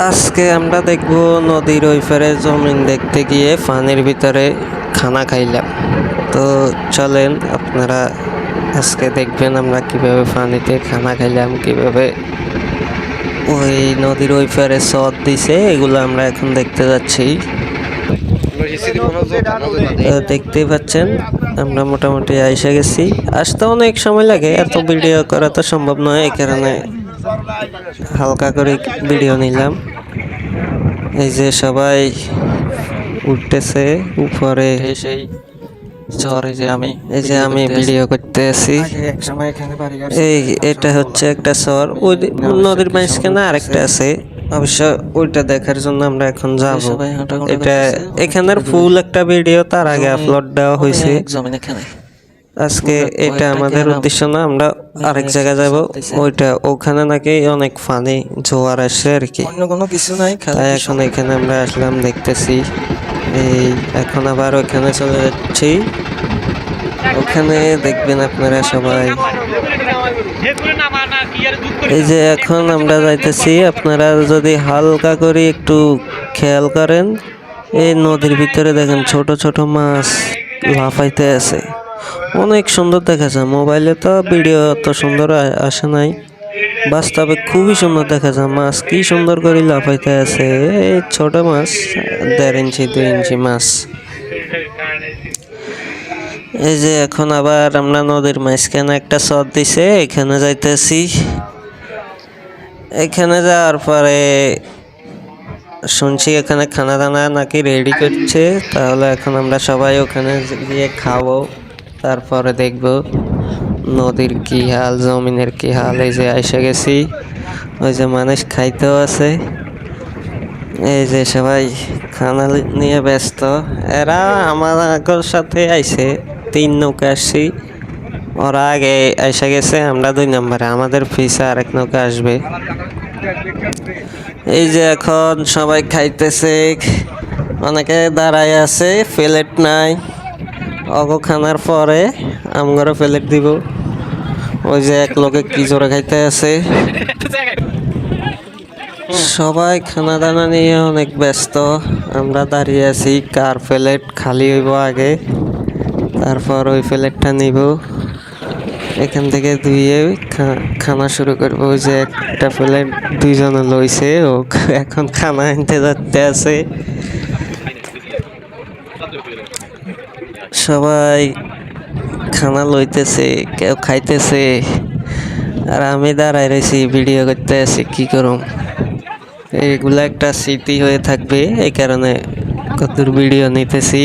আজকে আমরা দেখব নদীর ওই পারে জমিন দেখতে গিয়ে পানির ভিতরে খানা খাইলাম। তো চলেন আপনারা আজকে দেখবেন আমরা কিভাবে পানিতে খানা খাইলাম, কিভাবে ওই নদীর ওই পারে সদ দিছে, এগুলো আমরা এখন দেখতে যাচ্ছি। দেখতেই পাচ্ছেন আমরা মোটামুটি আইসা গেছি। আসতে অনেক সময় লাগে, এত ভিডিও করা তো সম্ভব নয়, এই কারণে হালকা করে ভিডিও নিলাম। এই যে সবাই উঠতেছে উপরে, সেই ঝড়ে যে আমি ভিডিও করতে আছি। এই এটা হচ্ছে একটা চর, ওই নদীর মাঝখানে আরেকটা আছে, অবশ্য ওইটা দেখার জন্য আমরা এখন যাব। এটা এখানের ফুল একটা ভিডিও তার আগে আপলোড দেওয়া হয়েছে। আজকে এটা আমাদের উদ্দেশ্য না, আমরা আরেক জায়গায় যাব। ওখানে নাকি অনেক ফানি জোয়ার আসছে আর কি, কোনো কিছু নাই। এখন এখানে আমরা আসলাম, দেখতেছি। এই এখন আবার ওখানে চলে যাচ্ছি, ওখানে দেখবেন আপনারা সবাই। এই যে এখন আমরা যাইতেছি, আপনারা যদি হালকা করে একটু খেয়াল করেন, এই নদীর ভিতরে দেখেন ছোট ছোট মাছ লাফাইতে আছে, অনেক সুন্দর দেখা যায়। মোবাইলে তো ভিডিও অত সুন্দর আসে নাই, বাস্তবে খুবই সুন্দর দেখা যায়। মাছ কি সুন্দর করে লাফাইতে আছে, এই ছোট মাছ, 1.5 ইঞ্চি 2 ইঞ্চি মাছ। এই যে এখন আবার আমরা নদীর মাঝখানে একটা চর দিছে, এখানে যাইতেছি। এখানে যাওয়ার পরে শুনছি এখানে খানা দানা নাকি রেডি করছে, তাহলে এখন আমরা সবাই ওখানে গিয়ে খাবো, তারপরে দেখব নদীর কি হাল, জমিনের কি হাল। এই যে এসে গেছি, ওই যে মানুষ খাইতেও আছে। এই যে সবাই খানা নিয়ে ব্যস্ত। এরা আমার সাথে আইছে, 3 নৌকা আসছি, ওরা আগে এসে গেছে, আমরা 2 নম্বরে, আমাদের পিছে আরেক নৌকা আসবে। এই যে এখন সবাই খাইতেছে, অনেকে দাঁড়ায় আছে, প্লেট নাই। অগো খানার পরে আমগরে প্লেট দিব। ওই যে এক লোকে কি জোরে খাইতে আছে। সবাই খানা দানা নিয়ে অনেক ব্যস্ত, আমরা দাঁড়িয়ে আছি কার প্লেট খালি হইব আগে, তারপর ওই প্লেটটা নিব, এখান থেকে ধুয়ে খানা শুরু করবো। ওই যে একটা প্লেট 2 জনে লইছে, ও এখন খানা আনতে যাচ্ছে আছে। সবাই খানা লইতেছে, কেউ খাইতেছে, আর আমি দাঁড়াই রয়েছি ভিডিও করতে আছি, কি করুম। এগুলা একটা স্মৃতি হয়ে থাকবে, এই কারণে কতদূর ভিডিও নিতেছি।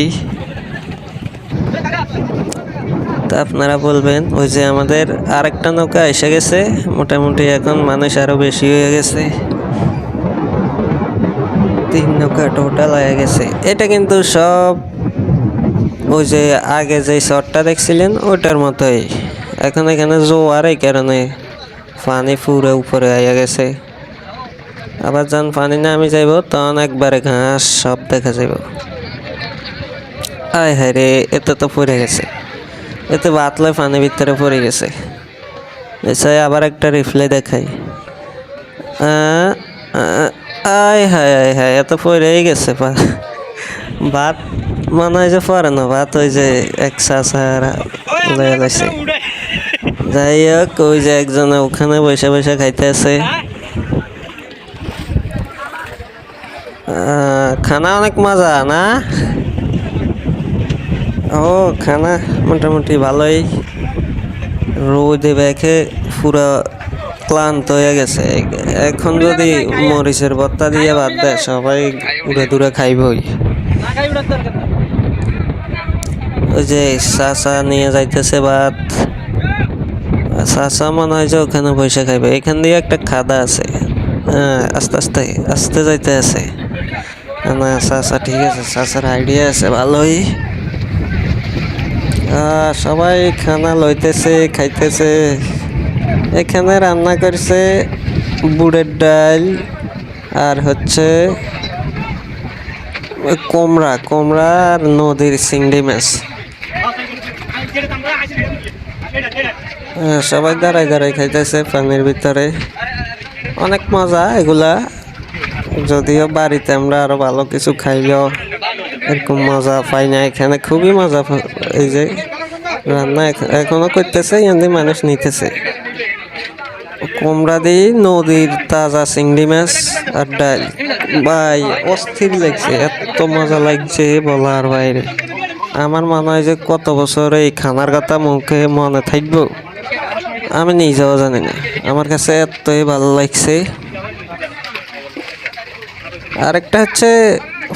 তা আপনারা বলবেন। ওই যে আমাদের আরেকটা নৌকা এসে গেছে, মোটামুটি এখন মানুষ আরো বেশি হয়ে গেছে, 3 নৌকা টোটাল হয়ে গেছে। এটা কিন্তু সব ওই যে আগে যে শটটা দেখছিলেন ওটার মতোই। এখন এখানে জোয়ার, এই কারণে পানি পুরো উপরে আইয়া গেছে। আবার যখন পানি নামে যাইব তখন একবারে ঘাস সব দেখা যাইব। আয় হায় রে, এতে তো পড়ে গেছে, এতে বাতলে পানির ভিতরে পড়ে গেছে। এছাড়া আবার একটা রিপ্লাই দেখাই, আয় হায় আয় হায়, এত পড়েই গেছে। ভাত মনে হয় যে পরে না, ভাত ওই যে এক চাষারা লাগছে। যাই হোক, ওই যে একজনে ওখানে বসে বসে খাইতে আছে। খানা অনেক মজা না? ও খানা মোটামুটি ভালোই, রোদে বেখে পুরো ক্লান্ত হয়ে গেছে। এখন যদি মরিচের ভর্তা দিয়ে ভাত দেয়, সবাই উড়ে দূরে খাইবই। ওই যে চাচা নিয়ে যাইতেছে ভাত, চাচা মনে হয় যে ওখানে বসে খাইবে। এখান দিয়ে একটা খাদা আছে, আস্তে আস্তে আস্তে যাইতে আছে না। চাচা ঠিক আছে, চাচার আইডিয়া আছে ভালোই। সবাই খানা লইতেছে, খাইতেছে। এখানে রান্না করছে বুটের ডাল, আর হচ্ছে কোমরা আর নদীর চিংড়ি মাছ। সবাই দাঁড়াই দাঁড়াই খাইতেছে পানির ভিতরে, অনেক মজা এগুলা। যদিও বাড়িতে আমরা আরো ভালো কিছু খাইলেও এরকম মজা পাই না, এখানে খুবই মজা এই যে রান্না এখনো করতেছে, এমনি মানুষ নিতেছে। কুমড়া দিয়ে নদীর তাজা চিংড়ি মাছ আর ডাল, ভাই অস্থির লাগছে, এত মজা লাগছে বলার বাইরে। আমার মনে হয় যে কত বছর এই খানার কথা মুখে মনে থাকবো আমি নিজেও জানি না, আমার কাছে এতই ভালো লাগছে। আরেকটা হচ্ছে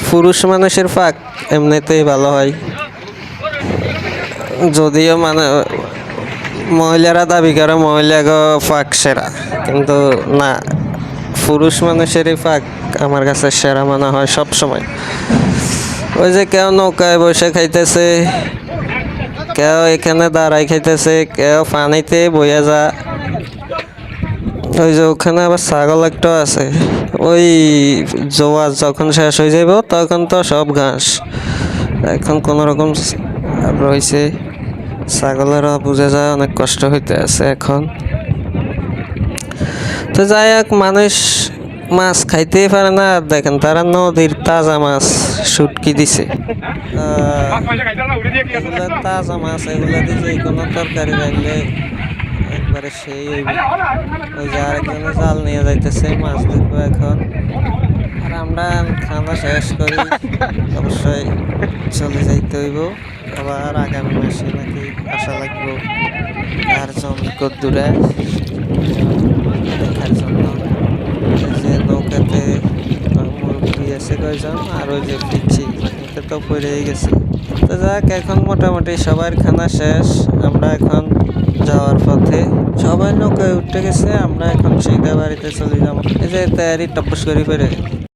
পুরুষ মানুষের ফাঁক এমনিতেই ভালো হয়, যদিও মানে মহিলারা দাবি করে মহিলাগো ফাঁক সেরা, কিন্তু না, পুরুষ মানুষেরই ফাঁক আমার কাছে সেরা মনে হয় সব সময়। ওই যে কেউ নৌকায় বসে খাইতেছে, কেউ এখানে দাঁড়াই খাইতেছে, কেউ পানিতে বইয়া যা। ওই যে ওখানে আবার ছাগল একটা আছে, ওই জোয়া যখন শেষ হয়ে যাব তখন তো সব ঘাস, এখন কোনো রকম রয়েছে। ছাগলেরও বুঝে যায় অনেক কষ্ট হইতে আছে এখন। তো যাই হোক, মানুষ মাছ খাইতেই পারে না, আর দেখেন তারা নদীর তাজা মাছ শুটকি দিছে, এগুলো তাজা মাছ, এগুলো দিয়ে যে কোনো তরকারি রাখলে একবারে সেই হইবে। ওই যে আরেকজনে জাল নিয়ে যাইতেছে মাছ ধরবো এখন, আর আমরা খানা শেষ করি অবশ্যই চলে যাইতে হইব। আবার আগামী মাসে নাকি আসা লাগবো আর কত দূরে দেখার জন্য। এই যে নৌকাতে মুরব্বী আছে কয়জন, আর ওই যে পিচ্ছি এটা তো পড়েই গেছে। তো যাক, এখন মোটামুটি সবার খানা শেষ, আমরা এখন যাওয়ার পথে। সবাই নৌকায় উঠে গেছে, আমরা এখন সিধা বাড়িতে চলে যাবো। এই যে তৈরি টপস করে ফেরে